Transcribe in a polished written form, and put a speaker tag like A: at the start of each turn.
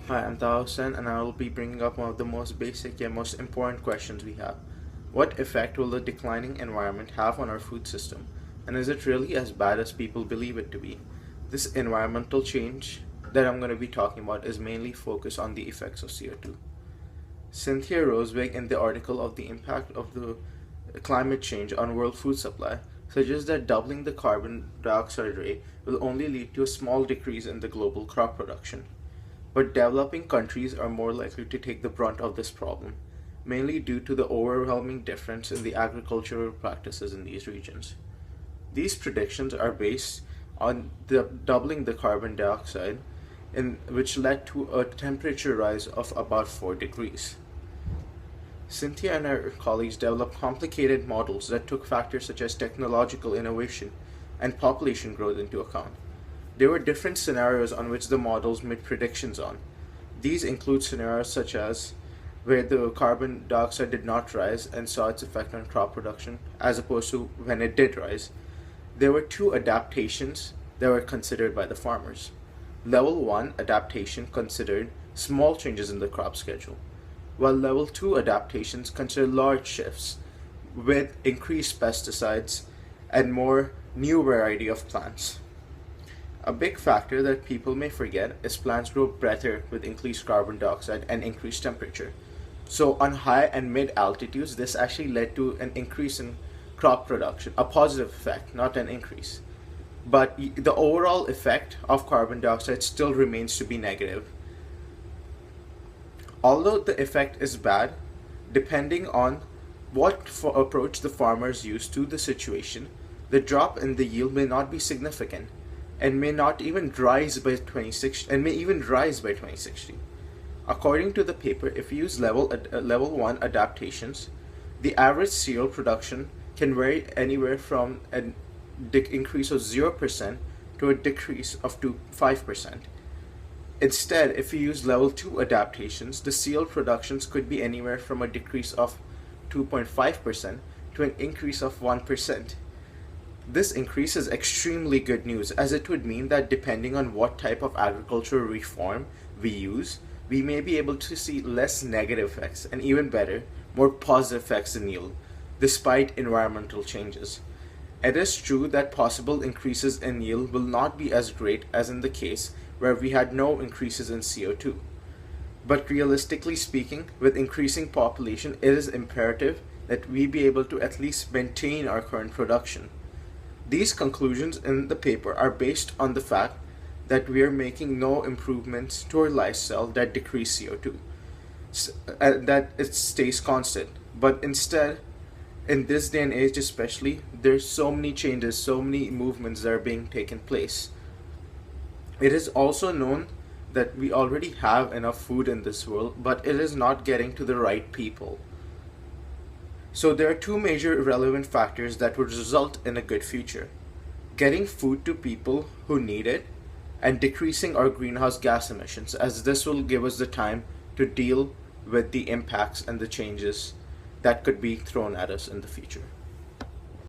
A: Hi, I'm Taha Hussain, and I will be bringing up one of the most basic yet most important questions we have. What effect will the declining environment have on our food system? And is it really as bad as people believe it to be? This environmental change that I'm going to be talking about is mainly focused on the effects of CO2. Cynthia Rosewig, in the article of the impact of the climate change on world food supply, suggests that doubling the carbon dioxide rate will only lead to a small decrease in the global crop production. But developing countries are more likely to take the brunt of this problem, mainly due to the overwhelming difference in the agricultural practices in these regions. These predictions are based on the doubling the carbon dioxide, which led to a temperature rise of about 4 degrees. Cynthia and her colleagues developed complicated models that took factors such as technological innovation and population growth into account. There were different scenarios on which the models made predictions on. These include scenarios such as where the carbon dioxide did not rise and saw its effect on crop production, as opposed to when it did rise. There were two adaptations that were considered by the farmers. Level 1 adaptation considered small changes in the crop schedule, while level 2 adaptations consider large shifts with increased pesticides and more new variety of plants. A big factor that people may forget is plants grow better with increased carbon dioxide and increased temperature. So on high and mid altitudes, this actually led to an increase in crop production, a positive effect, not an increase. But the overall effect of carbon dioxide still remains to be negative. Although the effect is bad, depending on what approach the farmers use to the situation, the drop in the yield may not be significant and may not even rise by 2060 and may even rise by 2060. According to the paper, if you use level 1 adaptations, the average cereal production can vary anywhere from an increase of 0% to a decrease of 5%. Instead, if you use level 2 adaptations, the cereal productions could be anywhere from a decrease of 2.5% to an increase of 1%. This increase is extremely good news, as it would mean that depending on what type of agricultural reform we use, we may be able to see less negative effects and even better, more positive effects in yield, despite environmental changes. It is true that possible increases in yield will not be as great as in the case where we had no increases in CO2. But realistically speaking, with increasing population, it is imperative that we be able to at least maintain our current production. These conclusions in the paper are based on the fact that we are making no improvements to our lifestyle that decrease CO2, that it stays constant. But instead, in this day and age especially, there's so many changes, so many movements that are being taken place. It is also known that we already have enough food in this world, but it is not getting to the right people. So there are two major relevant factors that would result in a good future: getting food to people who need it, and decreasing our greenhouse gas emissions, as this will give us the time to deal with the impacts and the changes that could be thrown at us in the future.